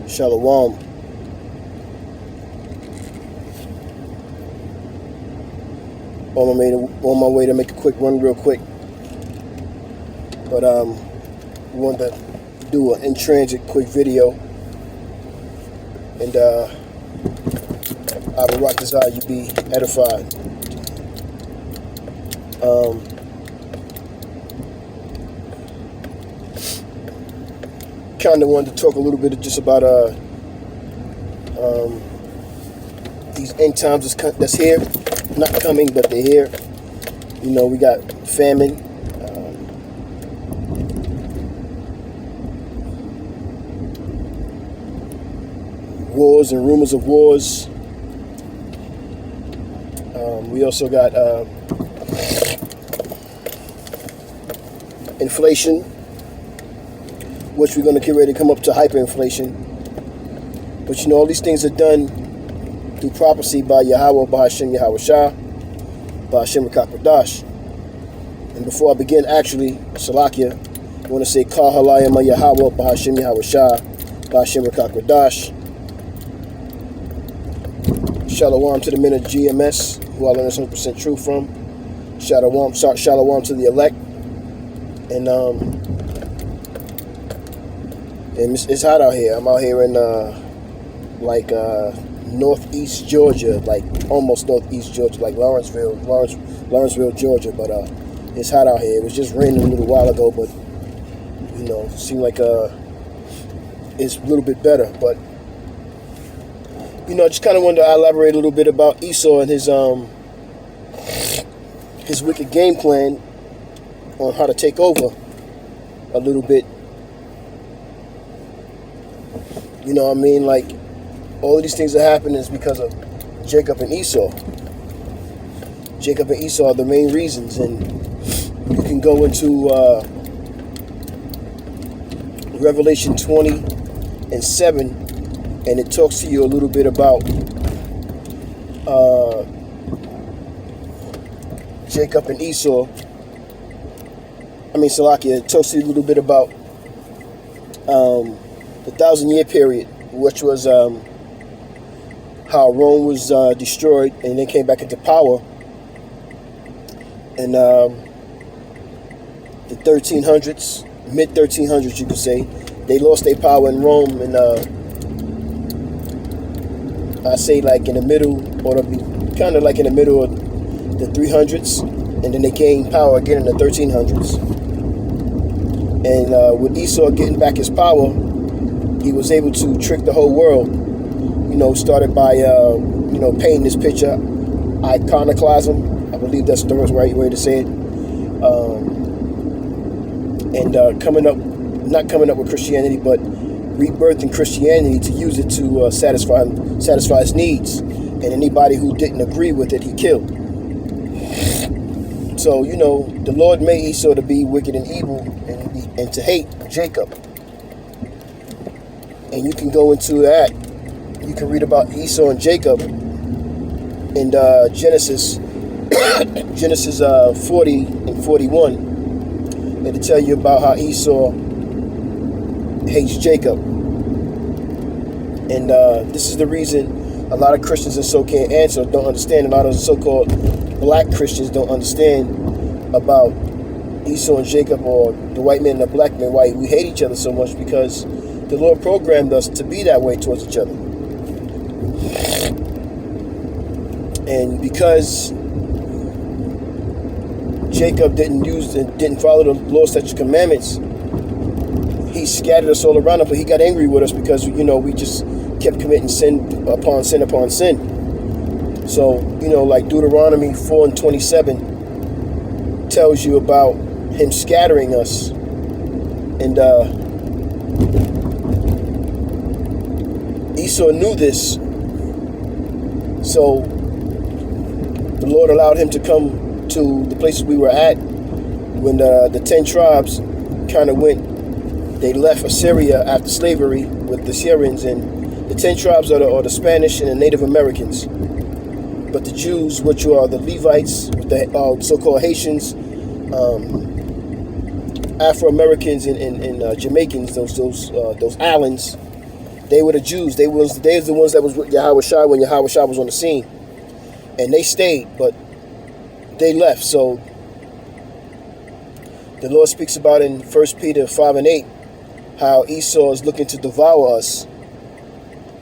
Shalom. On my way to make a quick run real quick. But we wanted to do an in transit quick video. And I would rock desire you be edified. Kind of wanted to talk a little bit just about these end times that's here, not coming, but they're here. You know, we got famine, wars and rumors of wars. We also got inflation, which we're going to get ready to come up to hyperinflation. But you know, all these things are done through prophecy by Yahweh, Bahashem Yahweh Shah, Bahashem Rakakwadash. And before I begin, actually, Salakia, I want to say Kal Halayim Yahweh, Bahashem Yahweh Shah, Bahashem Rakakwadash. Shalom to the men of GMS, who I learned 100% truth from. Shalom to the elect. And it's hot out here. I'm out here in northeast Georgia, like almost northeast Georgia, like Lawrenceville, Georgia. But it's hot out here. It was just raining a little while ago, but you know, it seemed like it's a little bit better. But you know, I just kind of wanted to elaborate a little bit about Esau and his wicked game plan on how to take over a little bit. You know what I mean? Like, all of these things that happen is because of Jacob and Esau. Jacob and Esau are the main reasons. And you can go into Revelation 20:7, and it talks to you a little bit about Jacob and Esau. Salakia, it talks to you a little bit about the 1,000-year period, which was how Rome was destroyed and they came back into power. And the 1300s, mid-1300s, you could say, they lost their power in Rome, and I say like in the middle, or kind of like in the middle of the 300s, and then they gained power again in the 1300s. And with Esau getting back his power, he was able to trick the whole world. You know, started by painting this picture, iconoclasm. I believe that's the right way to say it. And not coming up with Christianity, but rebirthing Christianity to use it to satisfy his needs. And anybody who didn't agree with it, he killed. So, you know, the Lord made Esau to be wicked and evil and to hate Jacob. And you can go into that. You can read about Esau and Jacob in Genesis 40 and 41. And to tell you about how Esau hates Jacob. And this is the reason a lot of Christians and so can't answer, don't understand. A lot of so-called black Christians don't understand about Esau and Jacob, or the white man and the black man, why we hate each other so much, because the Lord programmed us to be that way towards each other. And because Jacob didn't follow the law, statutes, commandments, he scattered us all around him, but he got angry with us because, you know, we just kept committing sin upon sin upon sin. So, you know, like Deuteronomy 4:27 tells you about him scattering us. And Esau knew this. So the Lord allowed him to come to the places we were at when the 10 tribes kind of went. They left Assyria after slavery with the Syrians, and the 10 tribes are the Spanish and the Native Americans. But the Jews, which are the Levites, the so-called Haitians, Afro-Americans, and Jamaicans, those islands, They were the Jews. They was the ones that was with Yahweh Shai when Yahweh Shai was on the scene. And they stayed, but they left. So the Lord speaks about in 1 Peter 5 and 8 how Esau is looking to devour us,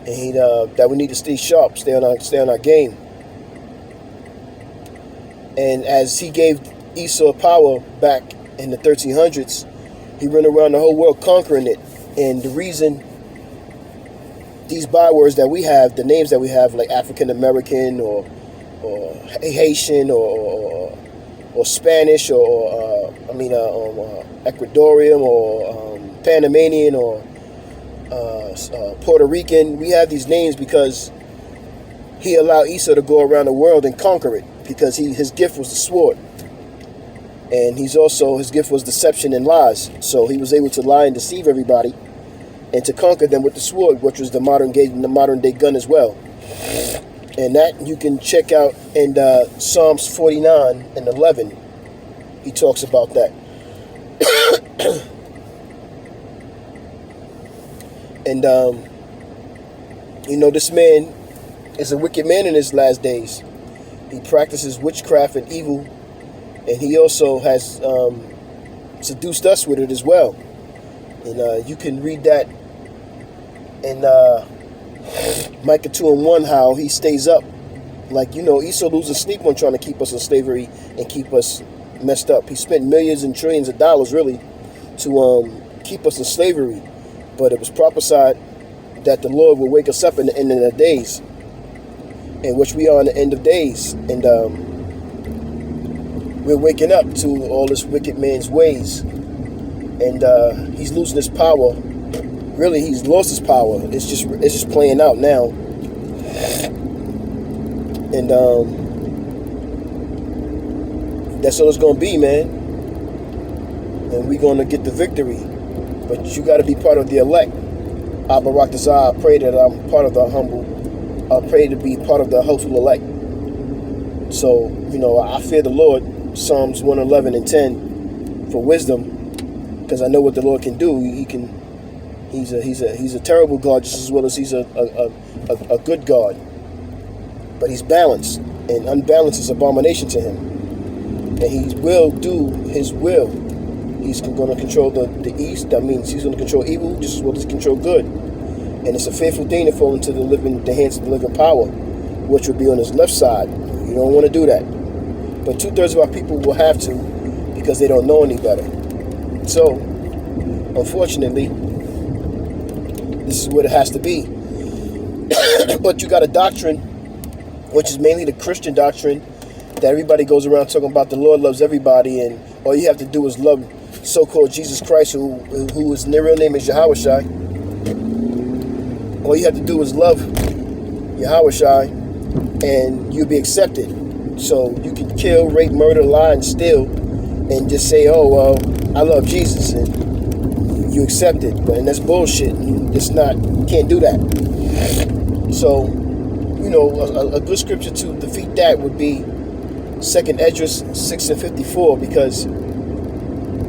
and that we need to stay sharp, stay on our game. And as he gave Esau power back in the 1300s, he ran around the whole world conquering it. And the reason these bywords that we have, the names that we have, like African American or Haitian or Spanish or Ecuadorian or Panamanian or Puerto Rican, we have these names because he allowed Esau to go around the world and conquer it, because his gift was the sword. And his gift was deception and lies. So he was able to lie and deceive everybody and to conquer them with the sword, which was the modern day gun as well. And that you can check out in Psalms 49 and 11. He talks about that. And this man is a wicked man in his last days. He practices witchcraft and evil, and he also has seduced us with it as well. And you can read that in Micah 2 and 1, how he stays up. Like, Esau loses sleep on trying to keep us in slavery and keep us messed up. He spent millions and trillions of dollars, really, to keep us in slavery. But it was prophesied that the Lord will wake us up in the end of the days, in which we are in the end of days. And we're waking up to all this wicked man's ways. And he's losing his power. Really, he's lost his power. It's just playing out now. And that's all it's going to be, man. And we're going to get the victory. But you got to be part of the elect. Abba Rakazah, I pray that I'm part of the humble. I pray to be part of the hopeful elect. So, I fear the Lord, Psalms 111 and 10, for wisdom, because I know what the Lord can do. He's a terrible God just as well as he's a good God. But he's balanced, and unbalanced is abomination to him. And he will do his will. He's going to control the east. That means he's going to control evil just as well as control good. And it's a fearful thing to fall into the hands of the living power, which will be on his left side. You don't want to do that. But 2/3 of our people will have to, because they don't know any better. So, unfortunately, this is what it has to be. But you got a doctrine, which is mainly the Christian doctrine, that everybody goes around talking about the Lord loves everybody, and all you have to do is love so-called Jesus Christ, who is their real name is Yahweh Shai. All you have to do is love Yahweh Shai, and you'll be accepted. So you can kill, rape, murder, lie, and steal, and just say, "Oh well, I love Jesus," and you accept it. But that's bullshit. It's not. You can't do that. So, a good scripture to defeat that would be 2 Esdras 6 and 54, because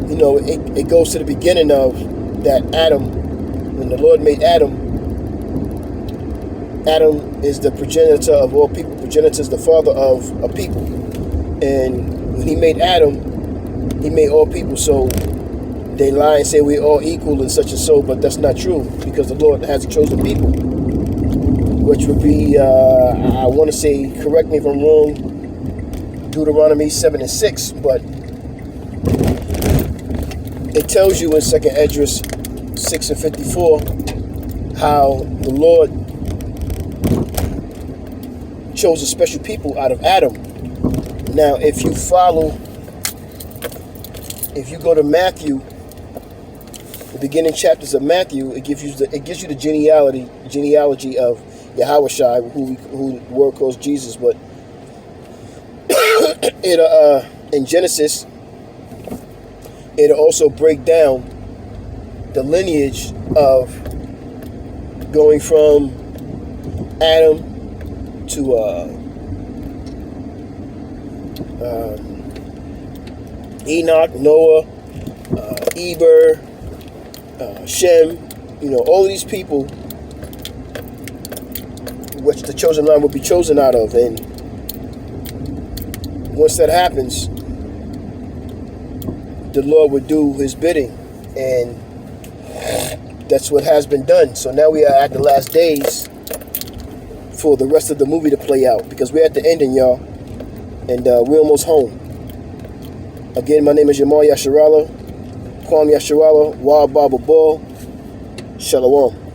it goes to the beginning of that Adam. When the Lord made Adam, Adam is the progenitor of all people. Progenitor is the father of a people. And when he made Adam, he made all people. So they lie and say we're all equal and such and so, but that's not true, because the Lord has a chosen people, which would be, I want to say, correct me if I'm wrong, Deuteronomy 7 and 6, but it tells you in 2 Esdras 6 and 54 how the Lord chose a special people out of Adam. Now, if you go to Matthew, the beginning chapters of Matthew, it gives you the genealogy of Yahweh Shai, who the world calls Jesus. But in Genesis, it'll also break down the lineage of going from Adam to Enoch, Noah, Eber, Shem, all of these people which the chosen line will be chosen out of. And once that happens, the Lord would do his bidding. And that's what has been done. So now we are at the last days for the rest of the movie to play out, because we're at the ending, y'all. And we're almost home. Again, my name is Yamal Yasharala, Kwam Yasharala, Wild Bible Ball. Shalom.